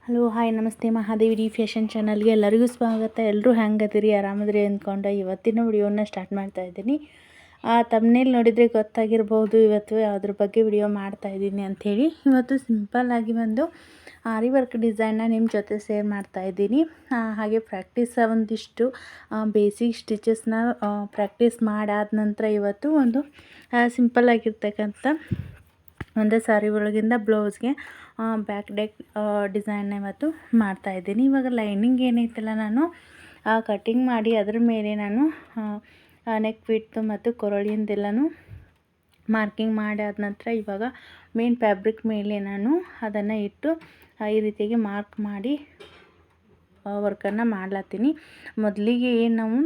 Hello hi ನಮಸ್ತೆ Mahadevi fashion ಚಾನಲ್ಗೆ ಎಲ್ಲರಿಗೂ ಸ್ವಾಗತ. ಎಲ್ಲರೂ ಹೆಂಗದಿರಿ, ಆರಾಮದಿರಿ ಅಂದ್ಕೊಂಡು ಇವತ್ತಿನ ವಿಡಿಯೋನ ಸ್ಟಾರ್ಟ್ ಮಾಡ್ತಾ ಇದ್ದೀನಿ. ತಮ್ಮನೇಲಿ ನೋಡಿದರೆ ಗೊತ್ತಾಗಿರ್ಬೋದು ಇವತ್ತು ಯಾವುದ್ರ ಬಗ್ಗೆ ವಿಡಿಯೋ ಮಾಡ್ತಾಯಿದ್ದೀನಿ ಅಂಥೇಳಿ. ಇವತ್ತು ಸಿಂಪಲ್ಲಾಗಿ ಒಂದು ಆರಿ ವರ್ಕ್ ಡಿಸೈನ್ನ ನಿಮ್ಮ ಜೊತೆ ಶೇರ್ ಮಾಡ್ತಾಯಿದ್ದೀನಿ. ಹಾಗೆ ಪ್ರಾಕ್ಟೀಸ್ ಒಂದಿಷ್ಟು ಬೇಸಿಕ್ ಸ್ಟಿಚಸ್ನ ಪ್ರಾಕ್ಟೀಸ್ ಮಾಡಾದ ನಂತರ ಇವತ್ತು ಒಂದು ಸಿಂಪಲ್ಲಾಗಿರ್ತಕ್ಕಂಥ ಒಂದು ಸಾರಿ ಒಳಗಿಂದ ಬ್ಲೌಸ್ಗೆ ಬ್ಯಾಕ್ ಡಿಸೈನ್ನ ಇವತ್ತು ಮಾಡ್ತಾಯಿದ್ದೀನಿ. ಇವಾಗ ಲೈನಿಂಗ್ ಏನೈತಲ್ಲ ನಾನು ಕಟ್ಟಿಂಗ್ ಮಾಡಿ ಅದ್ರ ಮೇಲೆ ನಾನು ನೆಕ್ ವಿಡ್ತ್ ಮತ್ತು ಕೊರಳಿಂದೆಲ್ಲನೂ ಮಾರ್ಕಿಂಗ್ ಮಾಡಾದ ನಂತರ ಇವಾಗ ಮೇನ್ ಫ್ಯಾಬ್ರಿಕ್ ಮೇಲೆ ನಾನು ಅದನ್ನು ಇಟ್ಟು ಈ ರೀತಿಯಾಗಿ ಮಾರ್ಕ್ ಮಾಡಿ ವರ್ಕನ್ನು ಮಾಡ್ಲತ್ತೀನಿ. ಮೊದಲಿಗೆ ಏನು ನಾವು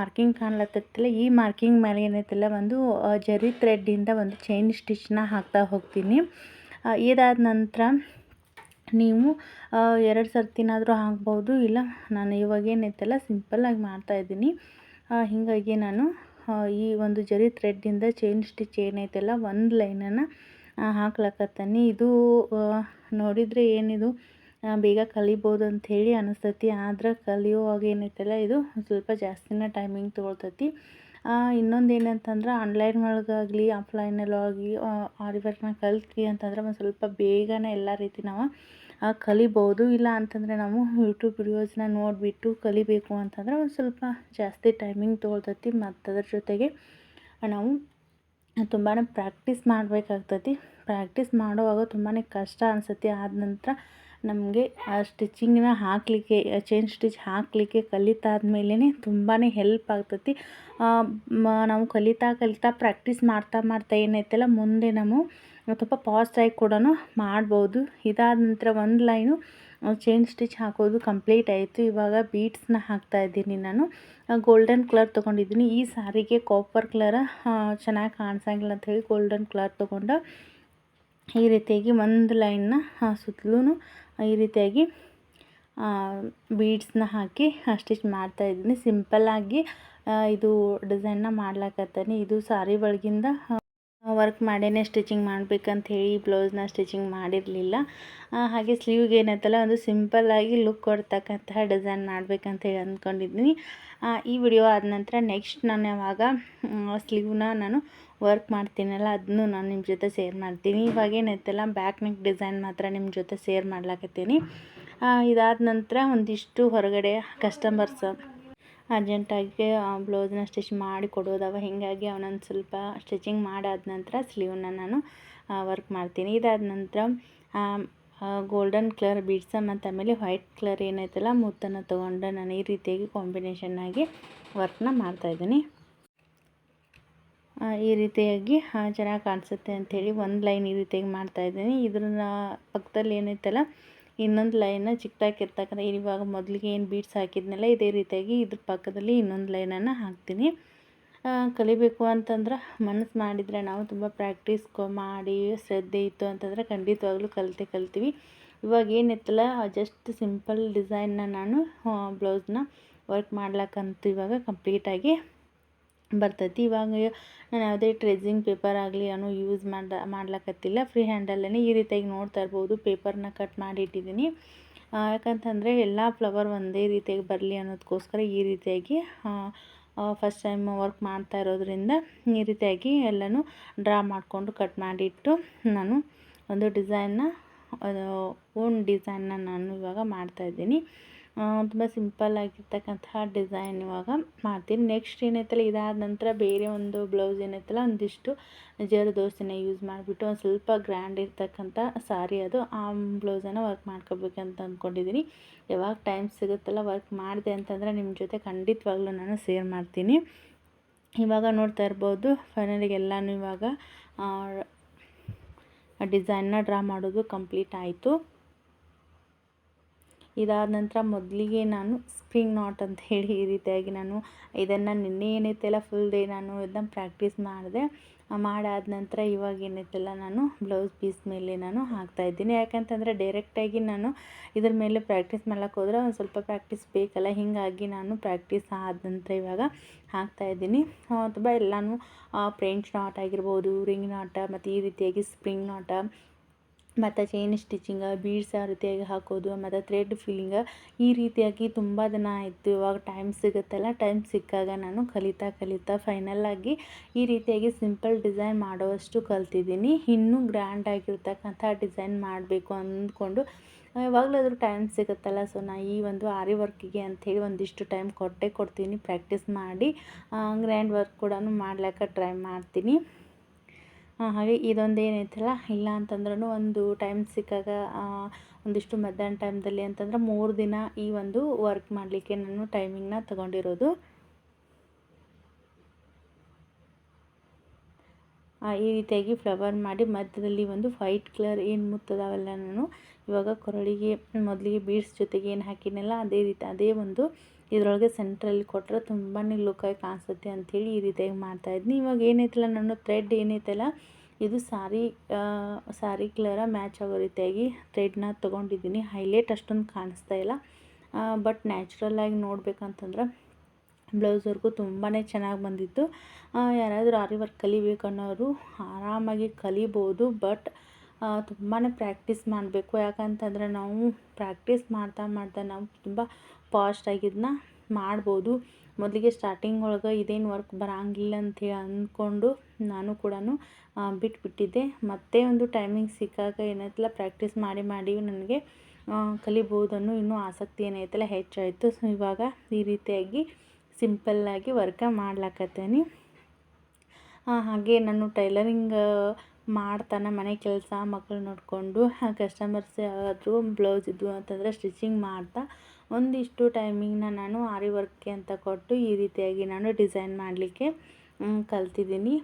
ಮಾರ್ಕಿಂಗ್ ಕಾಣ್ಲತ್ತಿಲ್ಲ, ಈ ಮಾರ್ಕಿಂಗ್ ಮೇಲೆ ಏನೈತಿಲ್ಲ ಒಂದು ಜರಿ ಥ್ರೆಡ್ಡಿಂದ ಒಂದು ಚೈನ್ ಸ್ಟಿಚ್ನ ಹಾಕ್ತಾ ಹೋಗ್ತೀನಿ. ಇದಾದ ನಂತರ ನೀವು 2 ಸರ್ತಿನಾದರೂ ಹಾಕ್ಬೋದು, ಇಲ್ಲ ನಾನು ಇವಾಗ ಏನೈತಲ್ಲ ಸಿಂಪಲ್ಲಾಗಿ ಮಾಡ್ತಾಯಿದ್ದೀನಿ. ಹೀಗಾಗಿ ನಾನು ಈ ಒಂದು ಜರಿ ಥ್ರೆಡ್ಡಿಂದ ಚೈನ್ ಸ್ಟಿಚ್ ಏನೈತಲ್ಲ ಒಂದು ಲೈನನ್ನು ಹಾಕ್ಲಕತ್ತೀನಿ. ಇದು ನೋಡಿದರೆ ಏನಿದು ಬೇಗ ಕಲಿಬೋದು ಅಂಥೇಳಿ ಅನಿಸ್ತೈತಿ, ಆದ್ರೆ ಕಲಿಯುವಾಗ ಏನೈತಲ್ಲ ಇದು ಸ್ವಲ್ಪ ಜಾಸ್ತಿನೇ ಟೈಮಿಂಗ್ ತೊಗೊಳ್ತೈತಿ. ಇನ್ನೊಂದು ಏನಂತಂದ್ರೆ ಆನ್ಲೈನ್ ಒಳಗಾಗಲಿ ಆಫ್ಲೈನಲ್ಲಾಗಲಿ ಆರಿ ವರ್ಕ್ನ ಕಲ್ತ್ವಿ ಅಂತಂದ್ರೆ ಒಂದು ಸ್ವಲ್ಪ ಬೇಗನೆ ಎಲ್ಲ ರೀತಿ ನಾವು ಕಲಿಬೋದು. ಇಲ್ಲ ಅಂತಂದರೆ ನಾವು ಯೂಟ್ಯೂಬ್ ವಿಡಿಯೋಸ್ನ ನೋಡಿಬಿಟ್ಟು ಕಲಿಬೇಕು ಅಂತಂದ್ರೆ ಒಂದು ಸ್ವಲ್ಪ ಜಾಸ್ತಿ ಟೈಮಿಂಗ್ ತೊಗೊಳ್ತೈತಿ. ಮತ್ತು ಅದ್ರ ಜೊತೆಗೆ ನಾವು ತುಂಬಾ ಪ್ರಾಕ್ಟೀಸ್ ಮಾಡಬೇಕಾಗ್ತೈತಿ. ಪ್ರಾಕ್ಟೀಸ್ ಮಾಡುವಾಗ ತುಂಬಾ ಕಷ್ಟ ಅನಿಸುತ್ತೆ. ಆದ ನಂತರ ನಮಗೆ ಆ ಸ್ಟಿಚಿಂಗ್ನ ಹಾಕಲಿಕ್ಕೆ ಚೈನ್ ಸ್ಟಿಚ್ ಹಾಕಲಿಕ್ಕೆ ಕಲಿತಾದ್ಮೇಲೆ ತುಂಬಾ ಹೆಲ್ಪ್ ಆಗ್ತೈತಿ. ನಾವು ಕಲಿತಾ ಪ್ರಾಕ್ಟೀಸ್ ಮಾಡ್ತಾ ಏನೈತಲ್ಲ ಮುಂದೆ ನಾವು ಸ್ವಲ್ಪ ಫಾಸ್ಟಾಗಿ ಕೂಡ ಮಾಡ್ಬೋದು. ಇದಾದ ನಂತರ ಒಂದು ಲೈನು ಚೈನ್ ಸ್ಟಿಚ್ ಹಾಕೋದು ಕಂಪ್ಲೀಟ್ ಆಯಿತು. ಇವಾಗ ಬೀಡ್ಸ್ನ ಹಾಕ್ತಾಯಿದ್ದೀನಿ. ನಾನು ಗೋಲ್ಡನ್ ಕಲರ್ ತೊಗೊಂಡಿದ್ದೀನಿ. ಈ ಸಾರಿಗೆ ಕಾಪರ್ ಕಲರ್ ಚೆನ್ನಾಗಿ ಕಾಣಿಸಂಗಿಲ್ಲ ಅಂಥೇಳಿ ಗೋಲ್ಡನ್ ಕಲರ್ ತೊಗೊಂಡು ಈ ರೀತಿಯಾಗಿ ಒಂದು ಲೈನ್ನ ಸುತ್ತಲೂ ಈ ರೀತಿಯಾಗಿ ಬೀಡ್ಸ್ನ ಹಾಕಿ ಸ್ಟಿಚ್ ಮಾಡ್ತಾಯಿದ್ದೀನಿ. ಸಿಂಪಲ್ಲಾಗಿ ಇದು ಡಿಸೈನ್ನ ಮಾಡ್ಲಾಕತ್ತೀನಿ. ಇದು ಸಾರಿ ಒಳಗಿಂದ ವರ್ಕ್ ಮಾಡೇ ಸ್ಟಿಚಿಂಗ್ ಮಾಡಬೇಕಂತ ಹೇಳಿ ಬ್ಲೌಸ್ನ ಸ್ಟಿಚಿಂಗ್ ಮಾಡಿರಲಿಲ್ಲ. ಹಾಗೆ ಸ್ಲೀವ್ಗೆ ಏನೈತಲ್ಲ ಒಂದು ಸಿಂಪಲ್ಲಾಗಿ ಲುಕ್ ಕೊಡ್ತಕ್ಕಂತಹ ಡಿಸೈನ್ ಮಾಡಬೇಕಂತ ಹೇಳಿ ಅಂದ್ಕೊಂಡಿದ್ದೀನಿ. ಈ ವಿಡಿಯೋ ಆದ ನಂತರ ನೆಕ್ಸ್ಟ್ ನಾನು ಯಾವಾಗ ಸ್ಲೀವ್ನ ನಾನು ವರ್ಕ್ ಮಾಡ್ತೀನಲ್ಲ ಅದನ್ನು ನಾನು ನಿಮ್ಮ ಜೊತೆ ಶೇರ್ ಮಾಡ್ತೀನಿ. ಇವಾಗ ಏನೈತಲ್ಲ ಬ್ಯಾಕ್ ನೆಕ್ ಡಿಸೈನ್ ಮಾತ್ರ ನಿಮ್ಮ ಜೊತೆ ಶೇರ್ ಮಾಡ್ಲಾಕತ್ತೀನಿ. ಇದಾದ ನಂತರ ಒಂದಿಷ್ಟು ಹೊರಗಡೆ ಕಸ್ಟಮರ್ಸ್ ಅರ್ಜೆಂಟಾಗಿ ಬ್ಲೌಸ್ನ ಸ್ಟಿಚ್ ಮಾಡಿ ಕೊಡೋದವ, ಹೀಗಾಗಿ ಅವನೊಂದು ಸ್ವಲ್ಪ ಸ್ಟಿಚಿಂಗ್ ಮಾಡಾದ ನಂತರ ಸ್ಲೀವ್ನ ನಾನು ವರ್ಕ್ ಮಾಡ್ತೀನಿ. ಇದಾದ ನಂತರ ಗೋಲ್ಡನ್ ಕಲರ್ ಬೀಡ್ಸ ಮತ್ತು ಆಮೇಲೆ ವೈಟ್ ಕಲರ್ ಏನೈತಲ್ಲ ಮುತ್ತನ್ನು ತೊಗೊಂಡು ನಾನು ಈ ರೀತಿಯಾಗಿ ಕಾಂಬಿನೇಷನ್ನಾಗಿ ವರ್ಕ್ನ ಮಾಡ್ತಾಯಿದ್ದೀನಿ. ಈ ರೀತಿಯಾಗಿ ಚೆನ್ನಾಗಿ ಕಾಣಿಸುತ್ತೆ ಅಂಥೇಳಿ ಒಂದು ಲೈನ್ ಈ ರೀತಿಯಾಗಿ ಮಾಡ್ತಾಯಿದ್ದೀನಿ. ಇದ್ರ ಪಕ್ಕದಲ್ಲಿ ಏನೈತಲ್ಲ ಇನ್ನೊಂದು ಲೈನ ಚಿಕ್ಕದಾಗಿರ್ತಕ್ಕಂಥ ಇವಾಗ ಮೊದಲಿಗೆ ಏನು ಬೀಡ್ಸ್ ಹಾಕಿದ್ನಲ್ಲ ಇದೇ ರೀತಿಯಾಗಿ ಇದ್ರ ಪಕ್ಕದಲ್ಲಿ ಇನ್ನೊಂದು ಲೈನನ್ನು ಹಾಕ್ತೀನಿ. ಕಲಿಬೇಕು ಅಂತಂದ್ರೆ ಮನಸ್ಸು ಮಾಡಿದರೆ ನಾವು ತುಂಬ ಪ್ರಾಕ್ಟೀಸ್ ಮಾಡಿ ಶ್ರದ್ಧೆ ಇತ್ತು ಅಂತಂದರೆ ಖಂಡಿತವಾಗ್ಲೂ ಕಲ್ತೀವಿ. ಇವಾಗ ಏನಿತ್ತಲ್ಲ ಜಸ್ಟ್ ಸಿಂಪಲ್ ಡಿಸೈನ್ನ ನಾನು ಬ್ಲೌಸ್ನ ವರ್ಕ್ ಮಾಡ್ಲಿಕ್ಕಂತೂ ಇವಾಗ ಕಂಪ್ಲೀಟಾಗಿ ಬರ್ತೈತಿ. ಇವಾಗ ನಾನು ಯಾವುದೇ ಟ್ರೇಸಿಂಗ್ ಪೇಪರ್ ಆಗಲಿ ನಾನು ಯೂಸ್ ಮಾಡ್ಲಿಕ್ಕತ್ತಿಲ್ಲ. ಫ್ರೀ ಹ್ಯಾಂಡಲ್ಲೇ ಈ ರೀತಿಯಾಗಿ ನೋಡ್ತಾ ಇರ್ಬೋದು ಪೇಪರ್ನ ಕಟ್ ಮಾಡಿ ಇಟ್ಟಿದ್ದೀನಿ. ಯಾಕಂತಂದರೆ ಎಲ್ಲ ಫ್ಲವರ್ ಒಂದೇ ರೀತಿಯಾಗಿ ಬರಲಿ ಅನ್ನೋದಕ್ಕೋಸ್ಕರ ಈ ರೀತಿಯಾಗಿ ಫಸ್ಟ್ ಟೈಮ್ ವರ್ಕ್ ಮಾಡ್ತಾ ಇರೋದ್ರಿಂದ ಈ ರೀತಿಯಾಗಿ ಎಲ್ಲನೂ ಡ್ರಾ ಮಾಡಿಕೊಂಡು ಕಟ್ ಮಾಡಿಟ್ಟು ನಾನು ಒಂದು ಡಿಸೈನ್ನ ಓನ್ ಡಿಸೈನ್ನ ನಾನು ಇವಾಗ ಮಾಡ್ತಾಯಿದ್ದೀನಿ. ತುಂಬ ಸಿಂಪಲ್ಲಾಗಿರ್ತಕ್ಕಂತಹ ಡಿಸೈನ್ ಇವಾಗ ಮಾಡ್ತೀನಿ. ನೆಕ್ಸ್ಟ್ ಏನೈತಲ್ಲ ಇದಾದ ನಂತರ ಬೇರೆ ಒಂದು ಬ್ಲೌಸ್ ಏನೈತಲ್ಲ ಒಂದಿಷ್ಟು ಜರ್ದೋಸಿನ ಯೂಸ್ ಮಾಡಿಬಿಟ್ಟು ಒಂದು ಸ್ವಲ್ಪ ಗ್ರ್ಯಾಂಡ್ ಇರ್ತಕ್ಕಂಥ ಸಾರಿ ಅದು ಆ ಬ್ಲೌಸನ್ನು ವರ್ಕ್ ಮಾಡ್ಕೋಬೇಕಂತ ಅಂದ್ಕೊಂಡಿದ್ದೀನಿ. ಯಾವಾಗ ಟೈಮ್ ಸಿಗುತ್ತಲ್ಲ ವರ್ಕ್ ಮಾಡಿದೆ ಅಂತಂದರೆ ನಿಮ್ಮ ಜೊತೆ ಖಂಡಿತವಾಗ್ಲೂ ನಾನು ಶೇರ್ ಮಾಡ್ತೀನಿ. ಇವಾಗ ನೋಡ್ತಾ ಇರ್ಬೋದು ಫೈನಲಿಗೆ ಎಲ್ಲನೂ ಇವಾಗ ಡಿಸೈನ್ನ ಡ್ರಾ ಮಾಡೋದು ಕಂಪ್ಲೀಟ್ ಆಯಿತು. ಇದಾದ ನಂತರ ಮೊದಲಿಗೆ ನಾನು ಸ್ಪ್ರಿಂಗ್ ನಾಟ್ ಅಂತ ಹೇಳಿ ಈ ರೀತಿಯಾಗಿ ನಾನು ಇದನ್ನು ನಿನ್ನೆ ಏನೈತೆಲ್ಲ ಫುಲ್ ಡೇ ನಾನು ಇದನ್ನು ಪ್ರಾಕ್ಟೀಸ್ ಮಾಡಿದೆ. ಮಾಡಾದ ನಂತರ ಇವಾಗ ಏನೈತಲ್ಲ ನಾನು ಬ್ಲೌಸ್ ಪೀಸ್ ಮೇಲೆ ನಾನು ಹಾಕ್ತಾಯಿದ್ದೀನಿ. ಯಾಕಂತಂದರೆ ಡೈರೆಕ್ಟಾಗಿ ನಾನು ಇದ್ರ ಮೇಲೆ ಪ್ರಾಕ್ಟೀಸ್ ಮಾಡ್ಲಿಕ್ಕೆ ಹೋದ್ರೆ ಒಂದು ಸ್ವಲ್ಪ ಪ್ರಾಕ್ಟೀಸ್ ಬೇಕಲ್ಲ, ಹೀಗಾಗಿ ನಾನು ಪ್ರಾಕ್ಟೀಸ್ ಆದ ನಂತರ ಇವಾಗ ಹಾಕ್ತಾಯಿದ್ದೀನಿ. ತುಂಬ ಎಲ್ಲನೂ ಫ್ರೆಂಚ್ ನಾಟ್ ಆಗಿರ್ಬೋದು, ರಿಂಗ್ ನಾಟ ಮತ್ತು ಈ ರೀತಿಯಾಗಿ ಸ್ಪ್ರಿಂಗ್ ನಾಟ ಮತ್ತು ಚೈನ್ ಸ್ಟಿಚಿಂಗ, ಬೀಡ್ಸ್ ಯಾವ ರೀತಿಯಾಗಿ ಹಾಕೋದು, ಮತ್ತು ಥ್ರೆಡ್ ಫಿಲ್ಲಿಂಗ, ಈ ರೀತಿಯಾಗಿ ತುಂಬ ದಿನ ಆಯಿತು. ಇವಾಗ ಟೈಮ್ ಸಿಗುತ್ತಲ್ಲ, ಟೈಮ್ ಸಿಕ್ಕಾಗ ನಾನು ಕಲಿತಾ ಫೈನಲ್ಲಾಗಿ ಈ ರೀತಿಯಾಗಿ ಸಿಂಪಲ್ ಡಿಸೈನ್ ಮಾಡೋವಷ್ಟು ಕಲ್ತಿದ್ದೀನಿ. ಇನ್ನೂ ಗ್ರ್ಯಾಂಡಾಗಿರ್ತಕ್ಕಂಥ ಡಿಸೈನ್ ಮಾಡಬೇಕು ಅಂದ್ಕೊಂಡು ಯಾವಾಗಲಾದರೂ ಟೈಮ್ ಸಿಗುತ್ತಲ್ಲ, ಸೊ ನಾ ಈ ಒಂದು ಆರಿ ವರ್ಕಿಗೆ ಅಂಥೇಳಿ ಒಂದಿಷ್ಟು ಟೈಮ್ ಕೊಡ್ತೀನಿ. ಪ್ರಾಕ್ಟೀಸ್ ಮಾಡಿ ಗ್ರ್ಯಾಂಡ್ ವರ್ಕ್ ಕೂಡ ಮಾಡ್ಲಿಕ್ಕೆ ಟ್ರೈ ಮಾಡ್ತೀನಿ. ಹಾಗೆ ಇದೊಂದು ಏನೈತಲ್ಲ, ಇಲ್ಲ ಅಂತಂದ್ರೂ ಒಂದು ಟೈಮ್ ಸಿಕ್ಕಾಗ ಒಂದಿಷ್ಟು ಮಧ್ಯಾಹ್ನ ಟೈಮ್ದಲ್ಲಿ ಅಂತಂದ್ರೆ 3 ದಿನ ಈ ಒಂದು ವರ್ಕ್ ಮಾಡಲಿಕ್ಕೆ ನಾನು ಟೈಮಿಂಗ್ನ ತಗೊಂಡಿರೋದು. ಈ ರೀತಿಯಾಗಿ ಫ್ಲವರ್ ಮಾಡಿ ಮಧ್ಯದಲ್ಲಿ ಒಂದು ವೈಟ್ ಕಲರ್ ಏನು ಮುತ್ತದಾವೆಲ್ಲ ನಾನು ಇವಾಗ ಕೊರಳಿಗೆ ಮೊದಲಿಗೆ ಬೀಡ್ಸ್ ಜೊತೆಗೆ ಏನು ಹಾಕಿನಲ್ಲ ಅದೇ ಒಂದು ಇದರೊಳಗೆ ಸೆಂಟ್ರಲ್ಲಿ ಕೊಟ್ಟರೆ ತುಂಬಾ ಲುಕ್ಕಾಗಿ ಕಾಣಿಸುತ್ತೆ ಅಂಥೇಳಿ ಈ ರೀತಿಯಾಗಿ ಮಾಡ್ತಾಯಿದ್ನಿ. ಇವಾಗ ಏನೈತಲ್ಲ, ನನ್ನ ಥ್ರೆಡ್ ಏನೈತಲ್ಲ ಇದು ಸಾರಿ ಕಲರ ಮ್ಯಾಚ್ ಆಗೋ ರೀತಿಯಾಗಿ ಥ್ರೆಡ್ನ ತೊಗೊಂಡಿದ್ದೀನಿ. ಹೈಲೈಟ್ ಅಷ್ಟೊಂದು ಕಾಣಿಸ್ತಾ ಇಲ್ಲ, ಬಟ್ ನ್ಯಾಚುರಲ್ಲಾಗಿ ನೋಡ್ಬೇಕಂತಂದ್ರೆ ಬ್ಲೌಸ್ವರೆಗೂ ತುಂಬಾ ಚೆನ್ನಾಗಿ ಬಂದಿತ್ತು. ಯಾರಾದರೂ ಆರಿ ವರ್ಕ್ ಕಲಿಬೇಕನ್ನೋರು ಆರಾಮಾಗಿ ಕಲಿಬೋದು, ಬಟ್ ತುಂಬಾ ಪ್ರಾಕ್ಟೀಸ್ ಮಾಡಬೇಕು. ಯಾಕಂತಂದರೆ ನಾವು ಪ್ರಾಕ್ಟೀಸ್ ಮಾಡ್ತಾ ನಾವು ತುಂಬ ಫಾಸ್ಟಾಗಿ ಇದನ್ನ ಮಾಡ್ಬೋದು. ಮೊದಲಿಗೆ ಸ್ಟಾರ್ಟಿಂಗ್ ಒಳಗೆ ಇದೇನು ವರ್ಕ್ ಬರೋಂಗಿಲ್ಲ ಅಂಥೇಳಿ ಅಂದ್ಕೊಂಡು ನಾನು ಕೂಡ ಬಿಟ್ಬಿಟ್ಟಿದ್ದೆ. ಮತ್ತೆ ಒಂದು ಟೈಮಿಂಗ್ ಸಿಕ್ಕಾಗ ಏನೈತಲ್ಲ, ಪ್ರಾಕ್ಟೀಸ್ ಮಾಡಿ ನನಗೆ ಕಲಿಬೋದನ್ನು ಇನ್ನೂ ಆಸಕ್ತಿ ಏನೈತಲ್ಲ ಹೆಚ್ಚಾಯಿತು. ಸೊ ಇವಾಗ ಈ ರೀತಿಯಾಗಿ ಸಿಂಪಲ್ಲಾಗಿ ವರ್ಕ ಮಾಡ್ಲಾಕತ್ತೇನೆ. ಹಾಗೆ ನಾನು ಟೈಲರಿಂಗ್ ಮಾಡ್ತಾನೆ ಮನೆ ಕೆಲಸ ಮಕ್ಕಳು ನೋಡಿಕೊಂಡು ಕಸ್ಟಮರ್ಸ್ ಯಾರಾದರೂ ಬ್ಲೌಸ್ ಇದ್ವು ಅಂತಂದರೆ ಸ್ಟಿಚಿಂಗ್ ಮಾಡ್ತಾ ಒಂದಿಷ್ಟು ಟೈಮಿಂಗ್ನ ನಾನು ಆರಿ ವರ್ಕ್ಗೆ ಅಂತ ಕೊಟ್ಟು ಈ ರೀತಿಯಾಗಿ ನಾನು ಡಿಸೈನ್ ಮಾಡಲಿಕ್ಕೆ ಕಲ್ತಿದ್ದೀನಿ.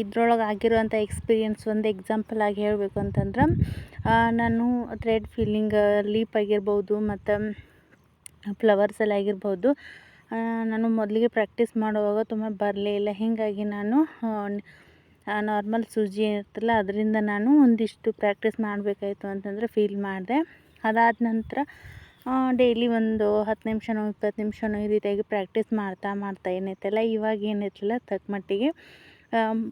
ಇದ್ರೊಳಗೆ ಆಗಿರುವಂಥ ಎಕ್ಸ್ಪೀರಿಯೆನ್ಸ್ ಒಂದು ಎಕ್ಸಾಂಪಲ್ ಆಗಿ ಹೇಳಬೇಕು ಅಂತಂದ್ರೆ, ನಾನು ಥ್ರೆಡ್ ಫಿಲ್ಲಿಂಗ್ ಲೀಪ್ ಆಗಿರ್ಬೋದು ಮತ್ತು ಫ್ಲವರ್ಸಲ್ಲಿ ಆಗಿರ್ಬೋದು, ನಾನು ಮೊದಲಿಗೆ ಪ್ರಾಕ್ಟೀಸ್ ಮಾಡುವಾಗ ತುಂಬ ಬರಲೇ ಇಲ್ಲ. ಹೀಗಾಗಿ ನಾನು ನಾರ್ಮಲ್ ಸೂಜಿ ಇರುತ್ತಲ್ಲ ಅದರಿಂದ ನಾನು ಒಂದಿಷ್ಟು ಪ್ರಾಕ್ಟೀಸ್ ಮಾಡಬೇಕಾಯ್ತು ಅಂತಂದರೆ ಫೀಲ್ ಮಾಡಿದೆ. ಅದಾದ ನಂತರ ಡೈಲಿ ಒಂದು 10 ನಿಮಿಷನೋ 20 ನಿಮಿಷನೋ ಈ ರೀತಿಯಾಗಿ ಪ್ರಾಕ್ಟೀಸ್ ಮಾಡ್ತಾ ಏನೈತಲ್ಲ, ಇವಾಗ ಏನೈತಲ್ಲ ತಕ್ಕ ಮಟ್ಟಿಗೆ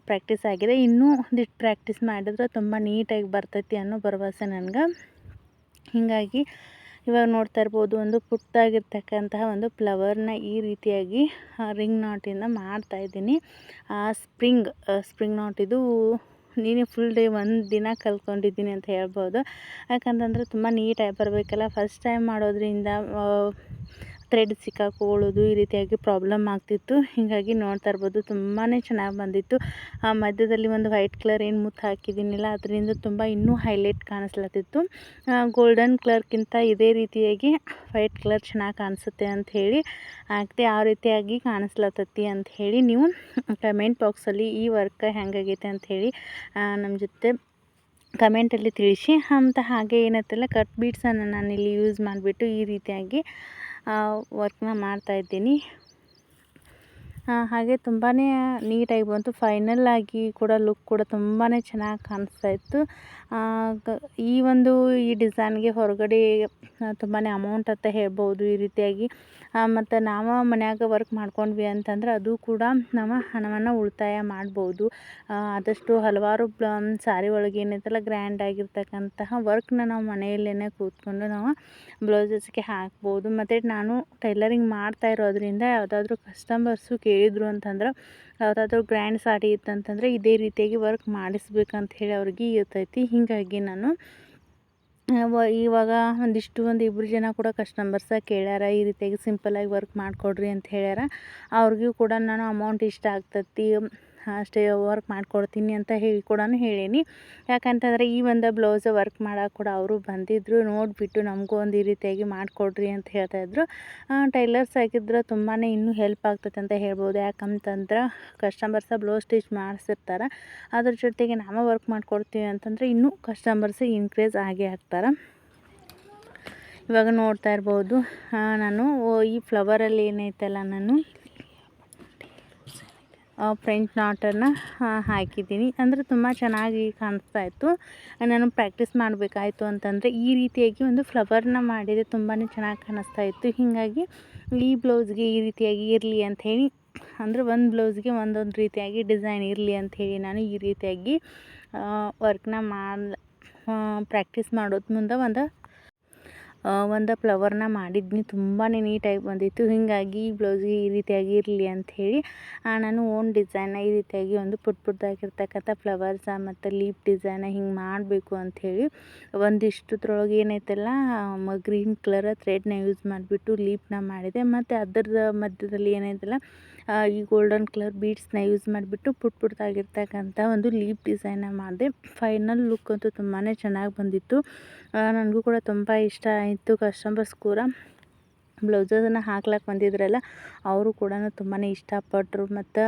ಪ್ರಾಕ್ಟೀಸ್ ಆಗಿದೆ. ಇನ್ನೂ ಒಂದಿಷ್ಟು ಪ್ರಾಕ್ಟೀಸ್ ಮಾಡಿದ್ರೆ ತುಂಬ ನೀಟಾಗಿ ಬರ್ತೈತಿ ಅನ್ನೋ ಭರವಸೆ ನನಗೆ. ಹೀಗಾಗಿ ಇವಾಗ ನೋಡ್ತಾ ಇರ್ಬೋದು, ಒಂದು ಪುಟ್ಟಾಗಿರ್ತಕ್ಕಂತಹ ಒಂದು ಫ್ಲವರ್ನ ಈ ರೀತಿಯಾಗಿ ರಿಂಗ್ ನಾಟಿಂದ ಮಾಡ್ತಾಯಿದ್ದೀನಿ. ಸ್ಪ್ರಿಂಗ್ ನಾಟ್ ಇದು ನೀನೇ ಫುಲ್ ಡೇ ಒಂದು ದಿನ ಕಲ್ತ್ಕೊಂಡಿದ್ದೀನಿ ಅಂತ ಹೇಳ್ಬೋದು. ಯಾಕಂತಂದರೆ ತುಂಬ ನೀಟಾಗಿ ಬರಬೇಕಲ್ಲ, ಫಸ್ಟ್ ಟೈಮ್ ಮಾಡೋದ್ರಿಂದ ಥ್ರೆಡ್ ಸಿಕ್ಕಾಕೊಳ್ಳೋದು ಈ ರೀತಿಯಾಗಿ ಪ್ರಾಬ್ಲಮ್ ಆಗ್ತಿತ್ತು. ಹೀಗಾಗಿ ನೋಡ್ತಾ ಇರ್ಬೋದು ತುಂಬಾ ಚೆನ್ನಾಗಿ ಬಂದಿತ್ತು. ಮಧ್ಯದಲ್ಲಿ ಒಂದು ವೈಟ್ ಕಲರ್ ಏನು ಮುತ್ತು ಹಾಕಿದ್ದೀನಿಲ್ಲ ಅದರಿಂದ ತುಂಬ ಇನ್ನೂ ಹೈಲೈಟ್ ಕಾಣಿಸ್ಲತ್ತಿತ್ತು. ಗೋಲ್ಡನ್ ಕಲರ್ಗಿಂತ ಇದೇ ರೀತಿಯಾಗಿ ವೈಟ್ ಕಲರ್ ಚೆನ್ನಾಗಿ ಕಾಣಿಸುತ್ತೆ ಅಂಥೇಳಿ ಹಾಕ್ತೆ. ಯಾವ ರೀತಿಯಾಗಿ ಕಾಣಿಸ್ಲತ್ತತಿ ಅಂಥೇಳಿ ನೀವು ಕಮೆಂಟ್ ಬಾಕ್ಸಲ್ಲಿ ಈ ವರ್ಕ್ ಹೆಂಗಾಗೈತೆ ಅಂಥೇಳಿ ನಮ್ಮ ಜೊತೆ ಕಮೆಂಟಲ್ಲಿ ತಿಳಿಸಿ. ಅಂತ ಹಾಗೆ ಏನತ್ತಲ್ಲ, ಕಟ್ ಬೀಡ್ಸನ್ನು ನಾನಿಲ್ಲಿ ಯೂಸ್ ಮಾಡಿಬಿಟ್ಟು ಈ ರೀತಿಯಾಗಿ ವರ್ಕ್ನ ಮಾಡ್ತಾಯಿದ್ದೀನಿ. ಹಾಗೆ ತುಂಬಾ ನೀಟಾಗಿ ಬಂತು. ಫೈನಲ್ಲಾಗಿ ಕೂಡ ಲುಕ್ ಕೂಡ ತುಂಬಾ ಚೆನ್ನಾಗಿ ಕಾಣಿಸ್ತಾಯಿತ್ತು. ಈ ಡಿಸೈನ್ಗೆ ಹೊರಗಡೆ ತುಂಬಾ ಅಮೌಂಟ್ ಅಂತ ಹೇಳ್ಬೋದು ಈ ರೀತಿಯಾಗಿ. ಮತ್ತು ನಾವು ಮನ್ಯಾಗ ವರ್ಕ್ ಮಾಡ್ಕೊಂಡ್ವಿ ಅಂತಂದ್ರೆ ಅದು ಕೂಡ ನಾವು ಹಣವನ್ನು ಉಳಿತಾಯ ಮಾಡ್ಬೋದು. ಆದಷ್ಟು ಹಲವಾರು ಸಾರಿ ಒಳಗೆ ಏನೈತಲ್ಲ ಗ್ರ್ಯಾಂಡ್ ಆಗಿರ್ತಕ್ಕಂತಹ ವರ್ಕ್ನ ನಾವು ಮನೆಯಲ್ಲೇ ಕೂತ್ಕೊಂಡು ನಾವು ಬ್ಲೌಸಸ್ಗೆ ಹಾಕ್ಬೋದು. ಮತ್ತು ನಾನು ಟೈಲರಿಂಗ್ ಮಾಡ್ತಾ ಇರೋದ್ರಿಂದ ಯಾವುದಾದ್ರೂ ಕಸ್ಟಮರ್ಸು ಕೇಳಿದ್ರು ಅಂತಂದ್ರೆ, ಯಾವುದಾದ್ರೂ ಗ್ರ್ಯಾಂಡ್ ಸಾರಿ ಇತ್ತಂತಂದರೆ ಇದೇ ರೀತಿಯಾಗಿ ವರ್ಕ್ ಮಾಡಿಸ್ಬೇಕಂತ ಹೇಳಿ ಅವ್ರಿಗೆ ಇರ್ತೈತಿ. ಹೀಗಾಗಿ ನಾನು ಇವಾಗ ಒಂದು 2 ಜನ ಕೂಡ ಕಸ್ಟಮರ್ಸ ಕೇಳ್ಯಾರ, ಈ ರೀತಿಯಾಗಿ ಸಿಂಪಲ್ಲಾಗಿ ವರ್ಕ್ ಮಾಡಿಕೊಡ್ರಿ ಅಂತ ಹೇಳ್ಯಾರ. ಅವ್ರಿಗೂ ಕೂಡ ನಾನು ಅಮೌಂಟ್ ಇಷ್ಟ ಆಗ್ತೈತಿ ಅಷ್ಟೇ ವರ್ಕ್ ಮಾಡಿಕೊಡ್ತೀನಿ ಅಂತ ಹೇಳಿ ಕೂಡ ಹೇಳೀನಿ. ಯಾಕಂತಂದರೆ ಈ ಒಂದು ಬ್ಲೌಸ್ ವರ್ಕ್ ಮಾಡೋಕೆ ಕೂಡ ಅವರು ಬಂದಿದ್ದರು, ನೋಡಿಬಿಟ್ಟು ನಮಗೂ ಒಂದು ಈ ರೀತಿಯಾಗಿ ಮಾಡಿಕೊಡ್ರಿ ಅಂತ ಹೇಳ್ತಾಯಿದ್ರು. ಟೈಲರ್ಸ್ ಆಗಿದ್ರೆ ತುಂಬಾ ಇನ್ನೂ ಹೆಲ್ಪ್ ಆಗ್ತೈತೆ ಅಂತ ಹೇಳ್ಬೋದು. ಯಾಕಂತಂದ್ರೆ ಕಸ್ಟಮರ್ಸ ಬ್ಲೌಸ್ ಸ್ಟಿಚ್ ಮಾಡಿಸಿರ್ತಾರೆ, ಅದ್ರ ಜೊತೆಗೆ ನಾವು ವರ್ಕ್ ಮಾಡಿಕೊಡ್ತೀವಿ ಅಂತಂದರೆ ಇನ್ನೂ ಕಸ್ಟಮರ್ಸ್ ಇನ್ಕ್ರೀಸ್ ಆಗೇ ಆಗ್ತಾರೆ. ಇವಾಗ ನೋಡ್ತಾ ಇರ್ಬೋದು, ನಾನು ಈ ಫ್ಲವರಲ್ಲಿ ಏನೈತಲ್ಲ ನಾನು ಫ್ರೆಂಚ್ ನಾಟನ್ನು ಹಾಕಿದ್ದೀನಿ. ಅಂದರೆ ತುಂಬ ಚೆನ್ನಾಗಿ ಕಾಣಿಸ್ತಾ ಇತ್ತು. ನಾನು ಪ್ರಾಕ್ಟೀಸ್ ಮಾಡಬೇಕಾಯ್ತು ಅಂತಂದರೆ ಈ ರೀತಿಯಾಗಿ ಒಂದು ಫ್ಲವರ್ನ ಮಾಡಿದರೆ ತುಂಬಾ ಚೆನ್ನಾಗಿ ಕಾಣಿಸ್ತಾ ಇತ್ತು. ಹೀಗಾಗಿ ಈ ಬ್ಲೌಸ್ಗೆ ಈ ರೀತಿಯಾಗಿ ಇರಲಿ ಅಂಥೇಳಿ, ಅಂದರೆ ಒಂದು ಬ್ಲೌಸ್ಗೆ ಒಂದೊಂದು ರೀತಿಯಾಗಿ ಡಿಸೈನ್ ಇರಲಿ ಅಂಥೇಳಿ ನಾನು ಈ ರೀತಿಯಾಗಿ ವರ್ಕ್ನ ಪ್ರಾಕ್ಟೀಸ್ ಮಾಡೋದು ಮುಂದೆ ಒಂದು ಫ್ಲವರ್ನ ಮಾಡಿದ್ನಿ. ತುಂಬಾ ನೀಟಾಗಿ ಬಂದಿತ್ತು. ಹೀಗಾಗಿ ಬ್ಲೌಸಿಗೆ ಈ ರೀತಿಯಾಗಿ ಇರಲಿ ಅಂಥೇಳಿ ನಾನು ಓನ್ ಡಿಸೈನ್ನ ಈ ರೀತಿಯಾಗಿ ಒಂದು ಪುಟ್ಟದಾಗಿರ್ತಕ್ಕಂಥ ಫ್ಲವರ್ಸ ಮತ್ತು ಲೀಫ್ ಡಿಸೈನ ಹಿಂಗೆ ಮಾಡಬೇಕು ಅಂಥೇಳಿ ಒಂದಿಷ್ಟುದ್ರೊಳಗೆ ಏನೈತಲ್ಲ ಗ್ರೀನ್ ಕಲರ್ ಥ್ರೆಡ್ನ ಯೂಸ್ ಮಾಡಿಬಿಟ್ಟು ಲೀಫ್ನ ಮಾಡಿದೆ. ಮತ್ತು ಅದರ ಮಧ್ಯದಲ್ಲಿ ಏನೈತಲ್ಲ ಈ ಗೋಲ್ಡನ್ ಕಲರ್ ಬೀಡ್ಸ್ನ ಯೂಸ್ ಮಾಡಿಬಿಟ್ಟು ಪುಟ್ಟದಾಗಿರ್ತಕ್ಕಂಥ ಒಂದು ಲೀಫ್ ಡಿಸೈನ್ನ ಮಾಡಿದೆ. ಫೈನಲ್ ಲುಕ್ ಅಂತೂ ತುಂಬಾ ಚೆನ್ನಾಗಿ ಬಂದಿತ್ತು. ನನಗೂ ಕೂಡ ತುಂಬ ಇಷ್ಟ ಆಯಿತು. ಕಸ್ಟಮರ್ಸ್ ಕೂಡ ಬ್ಲೌಸನ್ನು ಹಾಕ್ಲಕ್ಕೆ ಬಂದಿದ್ರಲ್ಲ ಅವರು ಕೂಡ ತುಂಬಾ ಇಷ್ಟಪಟ್ಟರು. ಮತ್ತು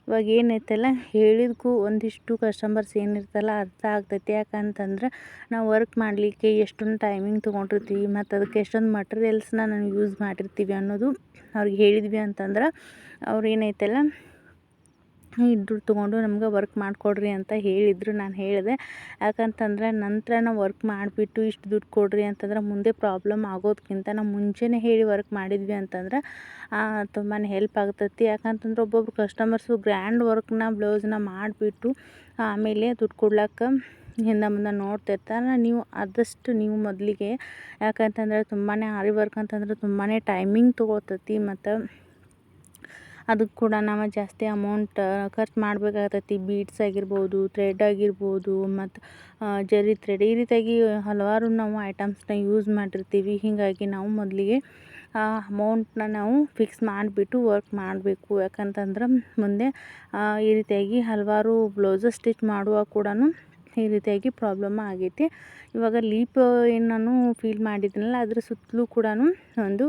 ಇವಾಗ ಏನೈತಲ್ಲ ಹೇಳಿದ್ಕೂ ಒಂದಿಷ್ಟು ಕಸ್ಟಮರ್ಸ್ ಏನಿರ್ತಲ್ಲ ಅರ್ಥ ಆಗ್ತೈತಿ. ಯಾಕಂತಂದ್ರೆ ನಾವು ವರ್ಕ್ ಮಾಡಲಿಕ್ಕೆ ಎಷ್ಟೊಂದು ಟೈಮಿಂಗ್ ತೊಗೊಂಡಿರ್ತೀವಿ ಮತ್ತು ಅದಕ್ಕೆ ಎಷ್ಟೊಂದು ಮಟೀರಿಯಲ್ಸ್ನ ನಾವು ಯೂಸ್ ಮಾಡಿರ್ತೀವಿ ಅನ್ನೋದು ಅವ್ರಿಗೆ ಹೇಳಿದ್ವಿ ಅಂತಂದ್ರೆ ಅವ್ರು ಏನೈತಲ್ಲ ದುಡ್ಡು ತೊಗೊಂಡು ನಮ್ಗೆ ವರ್ಕ್ ಮಾಡಿಕೊಡ್ರಿ ಅಂತ ಹೇಳಿದರು. ನಾನು ಹೇಳಿದೆ ಯಾಕಂತಂದ್ರೆ ನಂತರ ನಾವು ವರ್ಕ್ ಮಾಡಿಬಿಟ್ಟು ಇಷ್ಟು ದುಡ್ಡು ಕೊಡ್ರಿ ಅಂತಂದ್ರೆ ಮುಂದೆ ಪ್ರಾಬ್ಲಮ್ ಆಗೋದಕ್ಕಿಂತ ನಾವು ಮುಂಚೆನೇ ಹೇಳಿ ವರ್ಕ್ ಮಾಡಿದ್ವಿ ಅಂತಂದ್ರೆ ತುಂಬಾ ಹೆಲ್ಪ್ ಆಗ್ತೈತಿ. ಯಾಕಂತಂದ್ರೆ ಒಬ್ಬೊಬ್ರು ಕಸ್ಟಮರ್ಸು ಗ್ರ್ಯಾಂಡ್ ವರ್ಕ್ನ ಬ್ಲೌಸ್ನ ಮಾಡಿಬಿಟ್ಟು ಆಮೇಲೆ ದುಡ್ಡು ಕೊಡ್ಲಿಕ್ಕೆ ಹಿಂದೆ ಮುಂದೆ ನೋಡ್ತಿರ್ತಾರೆ. ನೀವು ಮೊದಲಿಗೆ ಯಾಕಂತಂದ್ರೆ ತುಂಬಾ ಆರಿ ವರ್ಕ್ ಅಂತಂದ್ರೆ ತುಂಬಾ ಟೈಮಿಂಗ್ ತೊಗೊತೈತಿ. ಮತ್ತು ಅದಕ್ಕೆ ಕೂಡ ನಾವು ಜಾಸ್ತಿ ಅಮೌಂಟ್ ಖರ್ಚು ಮಾಡಬೇಕಾಗ್ತೈತಿ. ಬೀಡ್ಸ್ ಆಗಿರ್ಬೋದು, ಥ್ರೆಡ್ ಆಗಿರ್ಬೋದು, ಮತ್ತು ಜರಿ ಥ್ರೆಡ್ ಈ ರೀತಿಯಾಗಿ ಹಲವಾರು ನಾವು ಐಟಮ್ಸ್ನ ಯೂಸ್ ಮಾಡಿರ್ತೀವಿ. ಹೀಗಾಗಿ ನಾವು ಮೊದಲಿಗೆ ಅಮೌಂಟನ್ನ ನಾವು ಫಿಕ್ಸ್ ಮಾಡಿಬಿಟ್ಟು ವರ್ಕ್ ಮಾಡಬೇಕು. ಯಾಕಂತಂದ್ರೆ ಮುಂದೆ ಈ ರೀತಿಯಾಗಿ ಹಲವಾರು ಬ್ಲೌಸಸ್ ಸ್ಟಿಚ್ ಮಾಡುವಾಗ ಕೂಡ ಈ ರೀತಿಯಾಗಿ ಪ್ರಾಬ್ಲಮ್ ಆಗೈತಿ. ಇವಾಗ ಲೀಪ್ ಏನು ನಾನು ಫೀಲ್ ಮಾಡಿದ್ನಲ್ಲ ಅದ್ರ ಸುತ್ತಲೂ ಕೂಡ ಒಂದು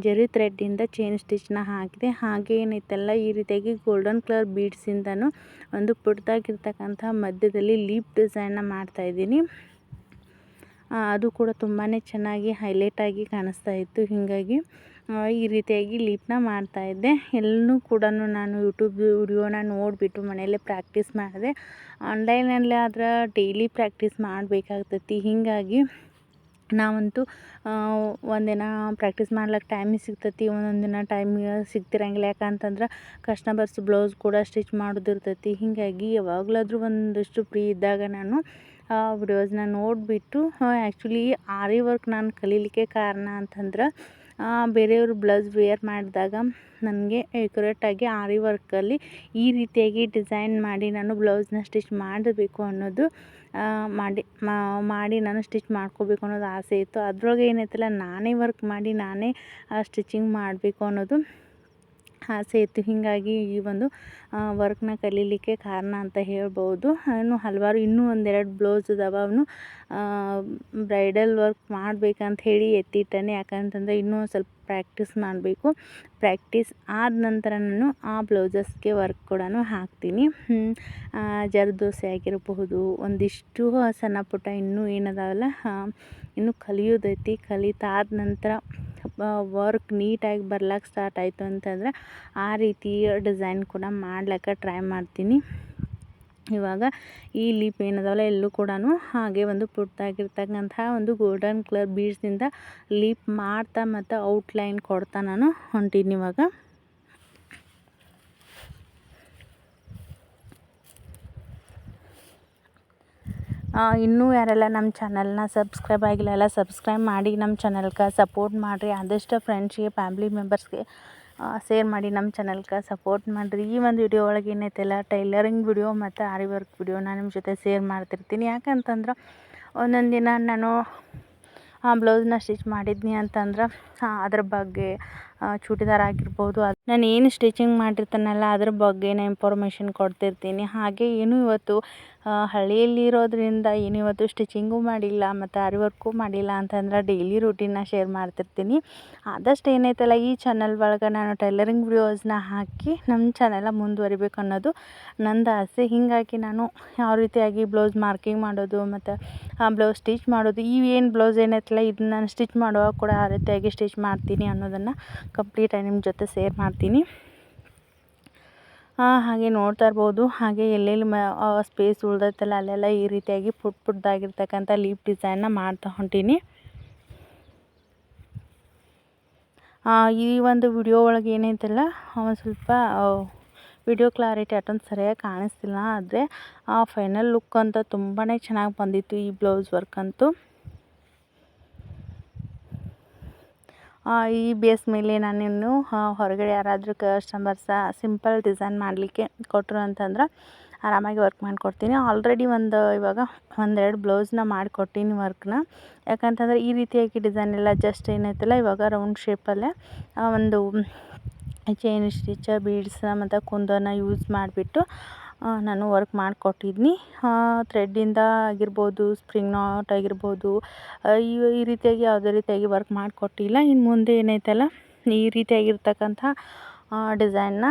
ಜರಿ ಥ್ರೆಡ್ಡಿಂದ ಚೈನ್ ಸ್ಟಿಚ್ನ ಹಾಕಿದೆ. ಹಾಗೆ ಏನೈತಲ್ಲ ಈ ರೀತಿಯಾಗಿ ಗೋಲ್ಡನ್ ಕಲರ್ ಬೀಡ್ಸಿಂದನೂ ಒಂದು ಪುಟ್ಟದಾಗಿರ್ತಕ್ಕಂಥ ಮಧ್ಯದಲ್ಲಿ ಲೀಪ್ ಡಿಸೈನ್ನ ಮಾಡ್ತಾಯಿದ್ದೀನಿ. ಅದು ಕೂಡ ತುಂಬಾ ಚೆನ್ನಾಗಿ ಹೈಲೈಟಾಗಿ ಕಾಣಿಸ್ತಾ ಇತ್ತು. ಹೀಗಾಗಿ ಈ ರೀತಿಯಾಗಿ ಲೀಪ್ನ ಮಾಡ್ತಾಯಿದ್ದೆ. ಎಲ್ಲನೂ ಕೂಡ ನಾನು ಯೂಟ್ಯೂಬ್ ವಿಡಿಯೋನ ನೋಡಿಬಿಟ್ಟು ಮನೆಯಲ್ಲೇ ಪ್ರಾಕ್ಟೀಸ್ ಮಾಡಿದೆ. ಆನ್ಲೈನಲ್ಲಿ ಆದ್ರೆ ಡೈಲಿ ಪ್ರಾಕ್ಟೀಸ್ ಮಾಡಬೇಕಾಗ್ತೈತಿ. ಹೀಗಾಗಿ ನಾವಂತೂ ಒಂದಿನ ಪ್ರಾಕ್ಟೀಸ್ ಮಾಡ್ಲಿಕ್ಕೆ ಟೈಮಿಗೆ ಸಿಗ್ತೈತಿ, ಒಂದೊಂದು ದಿನ ಟೈಮಿಗೆ ಸಿಗ್ತಿರಂಗಿಲ್ಲ. ಯಾಕಂತಂದ್ರೆ ಕಸ್ಟಮರ್ಸ್ ಬ್ಲೌಸ್ ಕೂಡ ಸ್ಟಿಚ್ ಮಾಡೋದಿರ್ತೈತಿ. ಹೀಗಾಗಿ ಯಾವಾಗಲಾದರೂ ಒಂದಷ್ಟು ಫ್ರೀ ಇದ್ದಾಗ ನಾನು ವಿಡಿಯೋಸ್ನ ನೋಡಿಬಿಟ್ಟು ಆ್ಯಕ್ಚುಲಿ ಆರಿ ವರ್ಕ್ ನಾನು ಕಲೀಲಿಕ್ಕೆ ಕಾರಣ ಅಂತಂದ್ರೆ ಬೇರೆಯವರು ಬ್ಲೌಸ್ ವೇರ್ ಮಾಡಿದಾಗ ನನಗೆ ಎಕ್ಯುರೇಟಾಗಿ ಆರಿ ವರ್ಕಲ್ಲಿ ಈ ರೀತಿಯಾಗಿ ಡಿಸೈನ್ ಮಾಡಿ ನಾನು ಬ್ಲೌಸ್ನ ಸ್ಟಿಚ್ ಮಾಡಬೇಕು ಅನ್ನೋದು ಮಾಡಿ ನಾನು ಸ್ಟಿಚ್ ಮಾಡ್ಕೋಬೇಕು ಅನ್ನೋದು ಆಸೆ ಇತ್ತು. ಅದ್ರೊಳಗೆ ಏನೈತಲ್ಲ ನಾನೇ ವರ್ಕ್ ಮಾಡಿ ನಾನೇ ಸ್ಟಿಚಿಂಗ್ ಮಾಡಬೇಕು ಅನ್ನೋದು ಆಸೆ ಇತ್ತು. ಹೀಗಾಗಿ ಈ ಒಂದು ವರ್ಕ್ನ ಕಲೀಲಿಕ್ಕೆ ಕಾರಣ ಅಂತ ಹೇಳ್ಬೋದು. ಇನ್ನೂ ಒಂದೆರಡು ಬ್ಲೌಸ್ ಅದಾವ. ಅವನು ಬ್ರೈಡಲ್ ವರ್ಕ್ ಮಾಡ್ಬೇಕಂತ ಹೇಳಿ ಎತ್ತಿಟ್ಟನೆ. ಯಾಕಂತಂದರೆ ಇನ್ನೂ ಸ್ವಲ್ಪ ಪ್ರಾಕ್ಟೀಸ್ ಮಾಡಬೇಕು. ಪ್ರಾಕ್ಟೀಸ್ ಆದ ನಂತರ ನಾನು ಆ ಬ್ಲೌಸಸ್ಗೆ ವರ್ಕ್ ಕೂಡ ಹಾಕ್ತೀನಿ. ಜರ್ದೋಸೆ ಆಗಿರಬಹುದು, ಒಂದಿಷ್ಟು ಸಣ್ಣ ಪುಟ್ಟ ಇನ್ನೂ ಏನದಾವಲ್ಲ ಇನ್ನೂ ಕಲಿಯೋದೈತಿ. ಕಲಿತಾದ ನಂತರ ವರ್ಕ್ ನೀಟಾಗಿ ಬರ್ಲಿಕ್ಕೆ ಸ್ಟಾರ್ಟ್ ಆಯಿತು ಅಂತಂದ್ರೆ ಆ ರೀತಿ ಡಿಸೈನ್ ಕೂಡ ಮಾಡ್ಲಿಕ್ಕೆ ಟ್ರೈ ಮಾಡ್ತೀನಿ. ಇವಾಗ ಈ ಲೀಪ್ ಏನದಾವಲ್ಲ ಎಲ್ಲೂ ಕೂಡ ಹಾಗೆ ಒಂದು ಪುಟ್ಟದಾಗಿರ್ತಕ್ಕಂಥ ಒಂದು ಗೋಲ್ಡನ್ ಕಲರ್ ಬೀಡ್ಸಿಂದ ಲೀಪ್ ಮಾಡ್ತಾ ಮತ್ತು ಔಟ್ಲೈನ್ ಕೊಡ್ತಾ ನಾನು ಹೊಂಟೀನಿ. ಇವಾಗ ಇನ್ನೂ ಯಾರೆಲ್ಲ ನಮ್ಮ ಚಾನಲ್ನ ಸಬ್ಸ್ಕ್ರೈಬ್ ಆಗಿಲ್ಲ ಎಲ್ಲ ಸಬ್ಸ್ಕ್ರೈಬ್ ಮಾಡಿ ನಮ್ಮ ಚಾನಲ್ಗೆ ಸಪೋರ್ಟ್ ಮಾಡಿರಿ. ಆದಷ್ಟು ಫ್ರೆಂಡ್ಸ್ಗೆ ಫ್ಯಾಮಿಲಿ ಮೆಂಬರ್ಸ್ಗೆ ಶೇರ್ ಮಾಡಿ ನಮ್ಮ ಚಾನಲ್ಗೆ ಸಪೋರ್ಟ್ ಮಾಡಿರಿ. ಈ ಒಂದು ವಿಡಿಯೋ ಒಳಗೆ ಏನೈತೆಲ್ಲ ಟೈಲರಿಂಗ್ ವಿಡಿಯೋ ಮತ್ತು ಆರಿ ವರ್ಕ್ ವಿಡಿಯೋನ ನಿಮ್ಮ ಜೊತೆ ಶೇರ್ ಮಾಡ್ತಿರ್ತೀನಿ. ಯಾಕಂತಂದ್ರೆ ಒಂದೊಂದು ದಿನ ನಾನು ಬ್ಲೌಸ್ನ ಸ್ಟಿಚ್ ಮಾಡಿದ್ನಿ ಅಂತಂದ್ರೆ ಅದ್ರ ಬಗ್ಗೆ ಚೂಡಿದಾರ್ ಆಗಿರ್ಬೋದು, ನಾನು ಏನು ಸ್ಟಿಚಿಂಗ್ ಮಾಡಿರ್ತಾನಲ್ಲ ಅದ್ರ ಬಗ್ಗೆನೇ ಇನ್ಫಾರ್ಮೇಷನ್ ಕೊಡ್ತಿರ್ತೀನಿ. ಹಾಗೆ ಏನು ಇವತ್ತು ಹಳ್ಳಿಯಲ್ಲಿರೋದ್ರಿಂದ ಏನು ಇವತ್ತು ಸ್ಟಿಚಿಂಗೂ ಮಾಡಿಲ್ಲ ಮತ್ತು ಆರಿ ವರ್ಕು ಮಾಡಿಲ್ಲ ಅಂತಂದ್ರೆ ಡೈಲಿ ರೂಟೀನ್ನ ಶೇರ್ ಮಾಡ್ತಿರ್ತೀನಿ. ಆದಷ್ಟು ಏನೈತಲ್ಲ ಈ ಚಾನಲ್ ಒಳಗೆ ನಾನು ಟೈಲರಿಂಗ್ ವಿಡಿಯೋಸ್ನ ಹಾಕಿ ನಮ್ಮ ಚಾನೆಲ ಮುಂದುವರಿಬೇಕು ಅನ್ನೋದು ನಂದು ಆಸೆ. ಹೀಗಾಗಿ ನಾನು ಯಾವ ರೀತಿಯಾಗಿ ಬ್ಲೌಸ್ ಮಾರ್ಕಿಂಗ್ ಮಾಡೋದು ಮತ್ತು ಬ್ಲೌಸ್ ಸ್ಟಿಚ್ ಮಾಡೋದು, ಏನು ಬ್ಲೌಸ್ ಏನೈತಲ್ಲ ಇದನ್ನ ನಾನು ಸ್ಟಿಚ್ ಮಾಡುವಾಗ ಕೂಡ ಆ ರೀತಿಯಾಗಿ ಸ್ಟಿಚ್ ಮಾಡ್ತೀನಿ ಅನ್ನೋದನ್ನು ಕಂಪ್ಲೀಟಾಗಿ ನಿಮ್ಮ ಜೊತೆ ಶೇರ್ ಮಾಡ್ತೀನಿ. ಹಾಗೆ ನೋಡ್ತಾ ಇರ್ಬೋದು. ಹಾಗೆ ಎಲ್ಲೆಲ್ಲಿ ಸ್ಪೇಸ್ ಉಳ್ದೈತಲ್ಲ ಅಲ್ಲೆಲ್ಲ ಈ ರೀತಿಯಾಗಿ ಪುಟ್ಟದಾಗಿರ್ತಕ್ಕಂಥ ಲೀಪ್ ಡಿಸೈನ್ನ ಮಾಡ್ತಾ ಹೊಂಟೀನಿ. ಈ ಒಂದು ವಿಡಿಯೋ ಒಳಗೆ ಏನೈತಲ್ಲ ಒಂದು ಸ್ವಲ್ಪ ವಿಡಿಯೋ ಕ್ಲಾರಿಟಿ ಅಷ್ಟೊಂದು ಸರಿಯಾಗಿ ಕಾಣಿಸ್ತಿಲ್ಲ. ಆದರೆ ಫೈನಲ್ ಲುಕ್ ಅಂತ ತುಂಬಾ ಚೆನ್ನಾಗಿ ಬಂದಿತ್ತು ಈ ಬ್ಲೌಸ್ ವರ್ಕ್ ಅಂತೂ. ಈ ಬೇಸ್ ಮೇಲೆ ನಾನಿನ್ನು ಹೊರಗಡೆ ಯಾರಾದರೂ ಕಸ್ಟಮರ್ಸ ಸಿಂಪಲ್ ಡಿಸೈನ್ ಮಾಡಲಿಕ್ಕೆ ಕೊಟ್ಟರು ಅಂತಂದ್ರೆ ಆರಾಮಾಗಿ ವರ್ಕ್ ಮಾಡಿಕೊಡ್ತೀನಿ. ಆಲ್ರೆಡಿ ಇವಾಗ ಒಂದೆರಡು ಬ್ಲೌಸ್ನ ಮಾಡಿಕೊಟ್ಟಿನಿ ವರ್ಕ್ನ. ಯಾಕಂತಂದರೆ ಈ ರೀತಿಯಾಗಿ ಡಿಸೈನ್ ಎಲ್ಲ ಜಸ್ಟ್ ಏನೈತಲ್ಲ ಇವಾಗ ರೌಂಡ್ ಶೇಪಲ್ಲೇ ಒಂದು ಚೈನ್ ಸ್ಟಿಚ್ ಬೀಡ್ಸ್ ಮತ್ತು ಕುಂದನ ಯೂಸ್ ಮಾಡಿಬಿಟ್ಟು ನಾನು ವರ್ಕ್ ಮಾಡಿಕೊಟ್ಟಿದ್ನಿ. ಥ್ರೆಡ್ಡಿಂದ ಆಗಿರ್ಬೋದು, ಸ್ಪ್ರಿಂಗ್ ನಾಟ್ ಆಗಿರ್ಬೋದು, ಈ ರೀತಿಯಾಗಿ ಯಾವುದೇ ರೀತಿಯಾಗಿ ವರ್ಕ್ ಮಾಡಿಕೊಟ್ಟಿಲ್ಲ. ಇನ್ನು ಮುಂದೆ ಏನೈತಲ್ಲ ಈ ರೀತಿಯಾಗಿರ್ತಕ್ಕಂಥ ಡಿಸೈನ್ನ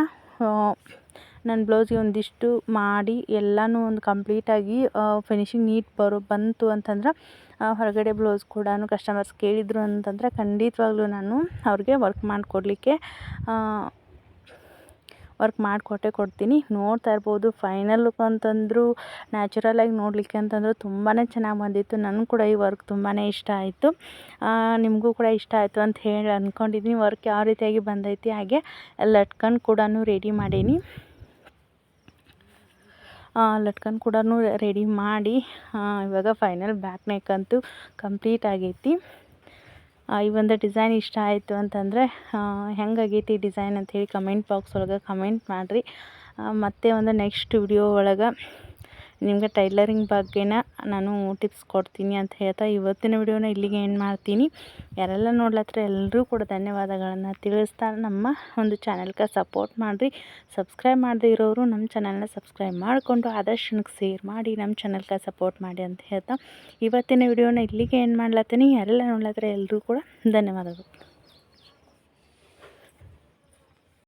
ನನ್ನ ಬ್ಲೌಸ್ಗೆ ಒಂದಿಷ್ಟು ಮಾಡಿ ಎಲ್ಲನೂ ಒಂದು ಕಂಪ್ಲೀಟಾಗಿ ಫಿನಿಶಿಂಗ್ ನೀಟ್ ಬಂತು ಅಂತಂದ್ರೆ ಹೊರಗಡೆ ಬ್ಲೌಸ್ ಕೂಡ ಕಸ್ಟಮರ್ಸ್ ಕೇಳಿದರು ಅಂತಂದರೆ ಖಂಡಿತವಾಗ್ಲೂ ನಾನು ಅವ್ರಿಗೆ ವರ್ಕ್ ಮಾಡಿಕೊಟ್ಟೇ ಕೊಡ್ತೀನಿ. ನೋಡ್ತಾ ಇರ್ಬೋದು ಫೈನಲ್ ಲುಕ್ ಅಂತಂದರೂ ನ್ಯಾಚುರಲಾಗಿ ನೋಡಲಿಕ್ಕೆ ಅಂತಂದರೂ ತುಂಬಾ ಚೆನ್ನಾಗಿ ಬಂದಿತ್ತು. ನನಗೂ ಕೂಡ ಈ ವರ್ಕ್ ತುಂಬಾ ಇಷ್ಟ ಆಯಿತು. ನಿಮಗೂ ಕೂಡ ಇಷ್ಟ ಆಯಿತು ಅಂತ ಹೇಳಿ ಅಂದ್ಕೊಂಡಿದ್ದೀನಿ. ವರ್ಕ್ ಯಾವ ರೀತಿಯಾಗಿ ಬಂದೈತಿ ಹಾಗೆ ಲಟ್ಕನ್ ಕೂಡ ರೆಡಿ ಮಾಡೀನಿ. ಲಟ್ಕನ್ ಕೂಡ ರೆಡಿ ಮಾಡಿ ಇವಾಗ ಫೈನಲ್ ಬ್ಯಾಕ್ ನೆಕ್ ಅಂತೂ ಕಂಪ್ಲೀಟ್ ಆಗೈತಿ. ಈ ಒಂದು ಡಿಸೈನ್ ಇಷ್ಟ ಆಯಿತು ಅಂತಂದರೆ ಹೆಂಗಾಗೈತಿ ಡಿಸೈನ್ ಅಂಥೇಳಿ ಕಮೆಂಟ್ ಬಾಕ್ಸ್ ಒಳಗೆ ಕಮೆಂಟ್ ಮಾಡಿರಿ. ಮತ್ತು ಒಂದು ನೆಕ್ಸ್ಟ್ ವಿಡಿಯೋ ಒಳಗೆ ನಿಮಗೆ ಟೈಲರಿಂಗ್ ಬಗ್ಗೆನ ನಾನು ಟಿಪ್ಸ್ ಕೊಡ್ತೀನಿ ಅಂತ ಹೇಳ್ತಾ ಇವತ್ತಿನ ವಿಡಿಯೋನ ಇಲ್ಲಿಗೆ ಎಂಡ್ ಮಾಡ್ತೀನಿ. ಯಾರೆಲ್ಲ ನೋಡ್ಲತ್ರ ಎಲ್ಲರೂ ಕೂಡ ಧನ್ಯವಾದಗಳನ್ನು ತಿಳಿಸ್ತಾ ನಮ್ಮ ಒಂದು ಚಾನಲ್ಗೆ ಸಪೋರ್ಟ್ ಮಾಡಿರಿ. ಸಬ್ಸ್ಕ್ರೈಬ್ ಮಾಡದೇ ಇರೋರು ನಮ್ಮ ಚಾನಲ್ನ ಸಬ್ಸ್ಕ್ರೈಬ್ ಮಾಡಿಕೊಂಡು ಆದಷ್ಟು ನನಗೆ ಶೇರ್ ಮಾಡಿ ನಮ್ಮ ಚಾನಲ್ಗೆ ಸಪೋರ್ಟ್ ಮಾಡಿ ಅಂತ ಹೇಳ್ತಾ ಇವತ್ತಿನ ವಿಡಿಯೋನ ಇಲ್ಲಿಗೆ ಎಂಡ್ ಮಾಡ್ಲತ್ತೀನಿ. ಯಾರೆಲ್ಲ ನೋಡ್ಲತ್ರ ಎಲ್ಲರೂ ಕೂಡ ಧನ್ಯವಾದಗಳು.